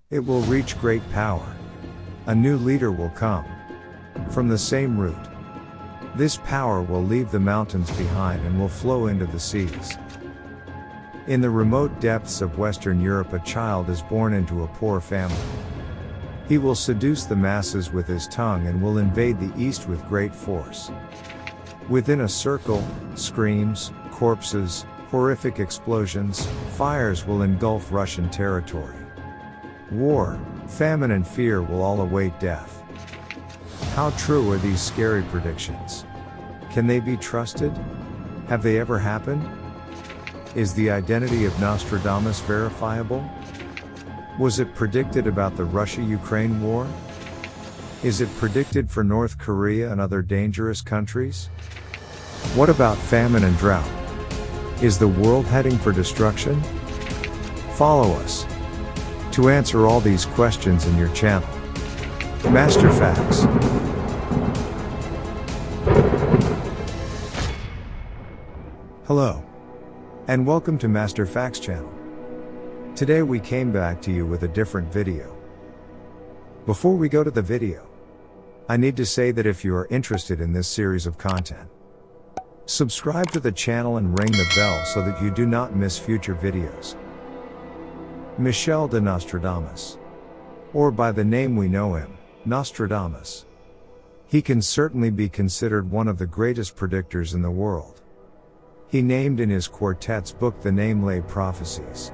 It will reach great power. A new leader will come from the same root. This power will leave the mountains behind and will flow into the seas. In the remote depths of Western Europe, a child is born into a poor family. He will seduce the masses with his tongue and will invade the East with great force. Within a circle, screams, corpses, horrific explosions, fires will engulf Russian territory. War, famine and fear will all await death. How true are these scary predictions? Can they be trusted? Have they ever happened? Is the identity of Nostradamus verifiable? Was it predicted about the Russia-Ukraine war? Is it predicted for North Korea and other dangerous countries? What about famine and drought? Is the world heading for destruction? Follow us to answer all these questions in your channel. Master Facts. Hello, and welcome to Master Facts channel. Today we came back to you with a different video. Before we go to the video, I need to say that if you are interested in this series of content, subscribe to the channel and ring the bell so that you do not miss future videos. Michel de Nostradamus, or by the name we know him, Nostradamus. He can certainly be considered one of the greatest predictors in the world. He named in his quartet's book the name Les Prophecies.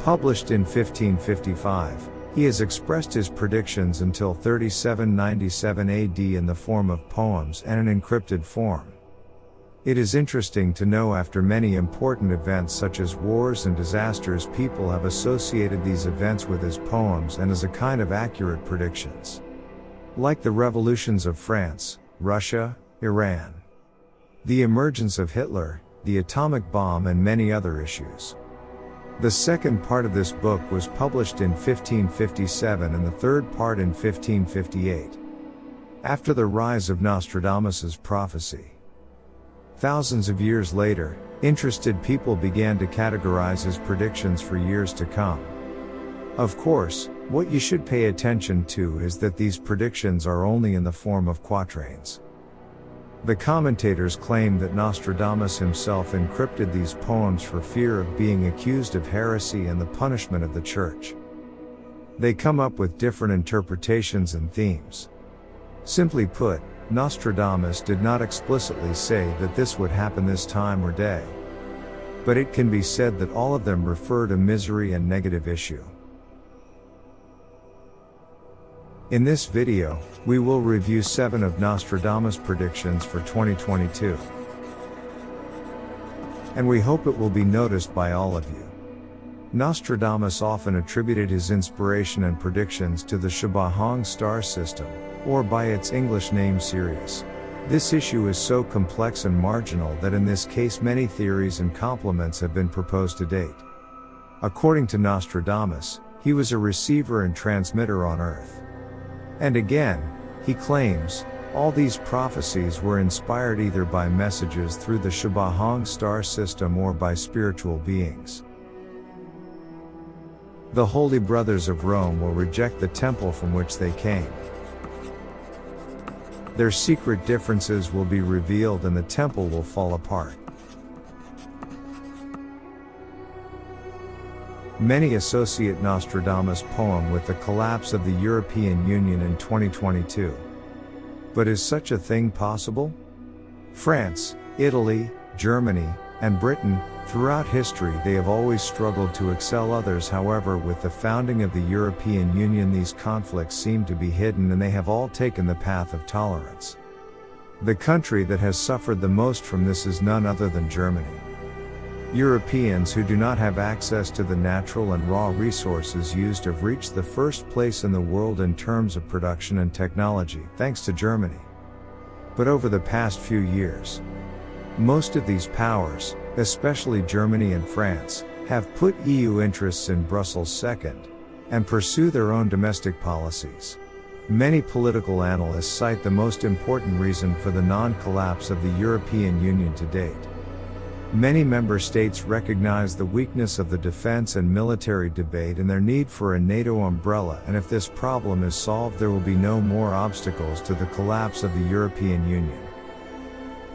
Published in 1555, he has expressed his predictions until 3797 AD in the form of poems and an encrypted form. It is interesting to know after many important events such as wars and disasters, people have associated these events with his poems and as a kind of accurate predictions. Like the revolutions of France, Russia, Iran, the emergence of Hitler, the atomic bomb and many other issues. The second part of this book was published in 1557 and the third part in 1558. After the rise of Nostradamus's prophecy, thousands of years later, interested people began to categorize his predictions for years to come. Of course, what you should pay attention to is that these predictions are only in the form of quatrains. The commentators claim that Nostradamus himself encrypted these poems for fear of being accused of heresy and the punishment of the church. They come up with different interpretations and themes. Simply put, Nostradamus did not explicitly say that this would happen this time or day. But it can be said that all of them refer to misery and negative issue. In this video, we will review 7 of Nostradamus' predictions for 2022. And we hope it will be noticed by all of you. Nostradamus often attributed his inspiration and predictions to the Shubahong star system, or by its English name Sirius. This issue is so complex and marginal that in this case many theories and complements have been proposed to date. According to Nostradamus, he was a receiver and transmitter on Earth. And again, he claims, all these prophecies were inspired either by messages through the Shubahong star system or by spiritual beings. The Holy Brothers of Rome will reject the temple from which they came. Their secret differences will be revealed and the temple will fall apart. Many associate Nostradamus' poem with the collapse of the European Union in 2022. But is such a thing possible? France, Italy, Germany, and Britain, throughout history they have always struggled to excel others. However, with the founding of the European Union these conflicts seem to be hidden and they have all taken the path of tolerance. The country that has suffered the most from this is none other than Germany. Europeans who do not have access to the natural and raw resources used have reached the first place in the world in terms of production and technology, thanks to Germany. But over the past few years, most of these powers, especially Germany and France, have put EU interests in Brussels second, and pursue their own domestic policies. Many political analysts cite the most important reason for the non-collapse of the European Union to date. Many member states recognize the weakness of the defense and military debate and their need for a NATO umbrella, and if this problem is solved, there will be no more obstacles to the collapse of the European Union.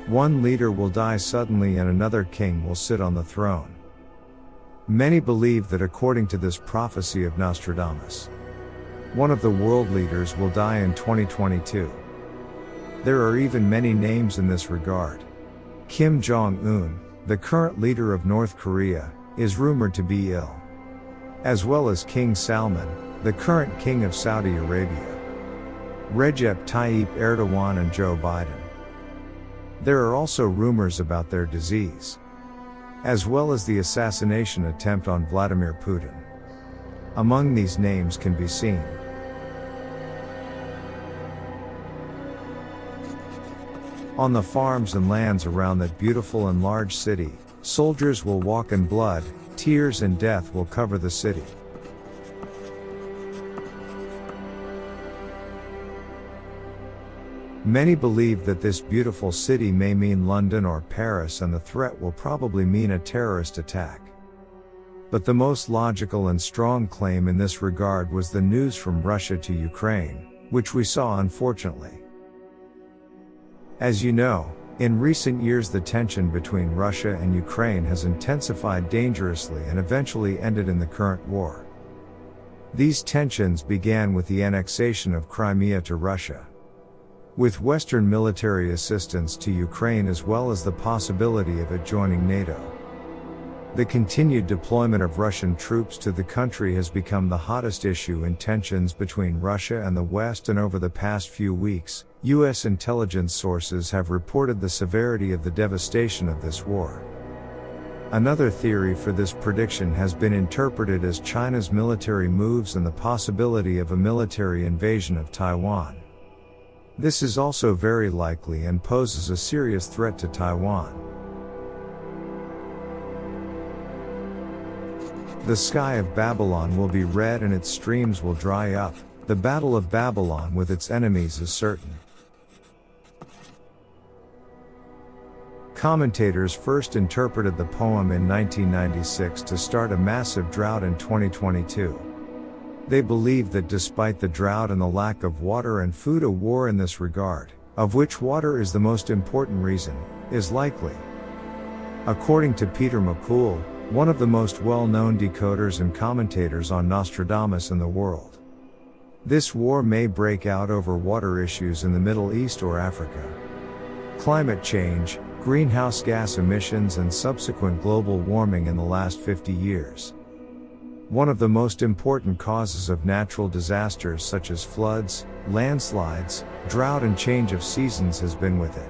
One leader will die suddenly and another king will sit on the throne. Many believe that according to this prophecy of Nostradamus, one of the world leaders will die in 2022. There are even many names in this regard. Kim Jong-un, the current leader of North Korea, is rumored to be ill, as well as King Salman, the current king of Saudi Arabia, Recep Tayyip Erdogan and Joe Biden. There are also rumors about their disease, as well as the assassination attempt on Vladimir Putin. Among these names can be seen on the farms and lands around that beautiful and large city, soldiers will walk in blood, tears and death will cover the city. Many believe that this beautiful city may mean London or Paris, and the threat will probably mean a terrorist attack. But the most logical and strong claim in this regard was the news from Russia to Ukraine, which we saw unfortunately. As you know, in recent years the tension between Russia and Ukraine has intensified dangerously and eventually ended in the current war. These tensions began with the annexation of Crimea to Russia, with Western military assistance to Ukraine as well as the possibility of it joining NATO. The continued deployment of Russian troops to the country has become the hottest issue in tensions between Russia and the West, and over the past few weeks, U.S. intelligence sources have reported the severity of the devastation of this war. Another theory for this prediction has been interpreted as China's military moves and the possibility of a military invasion of Taiwan. This is also very likely and poses a serious threat to Taiwan. The sky of Babylon will be red and its streams will dry up. The battle of Babylon with its enemies is certain. Commentators first interpreted the poem in 1996 to start a massive drought in 2022. They believe that despite the drought and the lack of water and food, a war in this regard, of which water is the most important reason, is likely. According to Peter McCool, one of the most well-known decoders and commentators on Nostradamus in the world, this war may break out over water issues in the Middle East or Africa. Climate change, greenhouse gas emissions and subsequent global warming in the last 50 years. One of the most important causes of natural disasters such as floods, landslides, drought and change of seasons has been with it.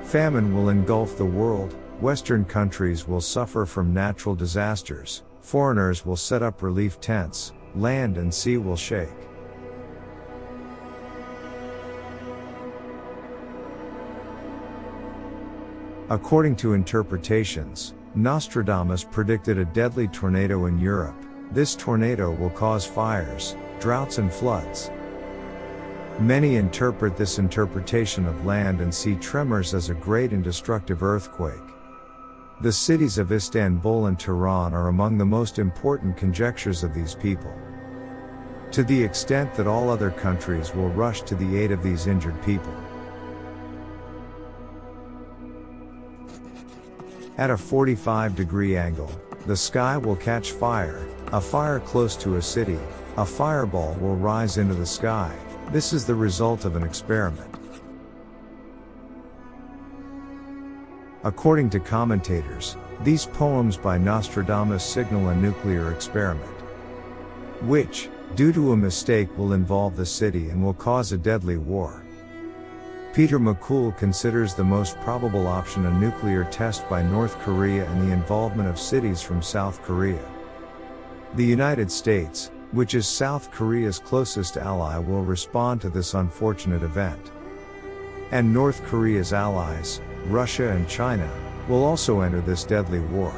Famine will engulf the world, Western countries will suffer from natural disasters, foreigners will set up relief tents, land and sea will shake. According to interpretations, Nostradamus predicted a deadly tornado in Europe. This tornado will cause fires, droughts and floods. Many interpret this interpretation of land and sea tremors as a great and destructive earthquake. The cities of Istanbul and Tehran are among the most important conjectures of these people, to the extent that all other countries will rush to the aid of these injured people. At a 45-degree angle, the sky will catch fire, a fire close to a city, a fireball will rise into the sky. This is the result of an experiment. According to commentators, these poems by Nostradamus signal a nuclear experiment, which, due to a mistake, will involve the city and will cause a deadly war. Peter McCool considers the most probable option a nuclear test by North Korea and the involvement of cities from South Korea. The United States, which is South Korea's closest ally, will respond to this unfortunate event. And North Korea's allies, Russia and China, will also enter this deadly war.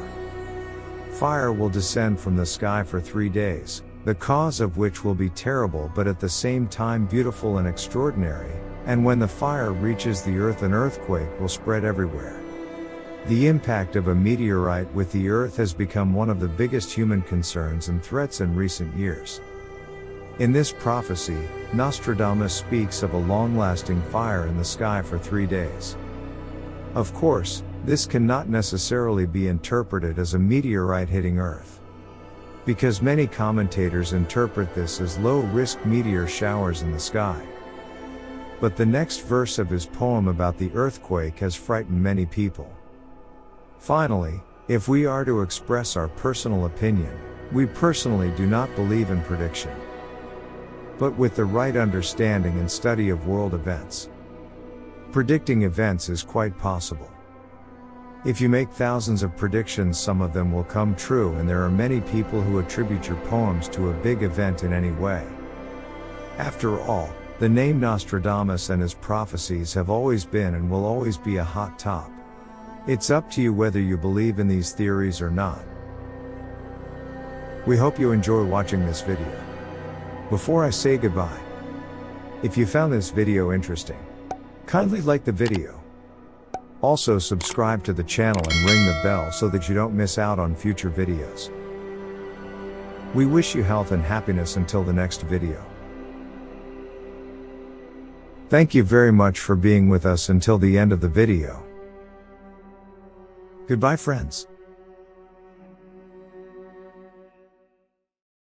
Fire will descend from the sky for 3 days, the cause of which will be terrible but at the same time beautiful and extraordinary, and when the fire reaches the earth an earthquake will spread everywhere. The impact of a meteorite with the Earth has become one of the biggest human concerns and threats in recent years. In this prophecy, Nostradamus speaks of a long-lasting fire in the sky for 3 days. Of course, this cannot necessarily be interpreted as a meteorite hitting Earth, because many commentators interpret this as low-risk meteor showers in the sky. But the next verse of his poem about the earthquake has frightened many people. Finally, if we are to express our personal opinion, we personally do not believe in prediction. But with the right understanding and study of world events, predicting events is quite possible. If you make thousands of predictions, some of them will come true, and there are many people who attribute your poems to a big event in any way. After all, the name Nostradamus and his prophecies have always been and will always be a hot top. It's up to you whether you believe in these theories or not. We hope you enjoy watching this video. Before I say goodbye, if you found this video interesting, kindly like the video. Also subscribe to the channel and ring the bell so that you don't miss out on future videos. We wish you health and happiness until the next video. Thank you very much for being with us until the end of the video. Goodbye, friends.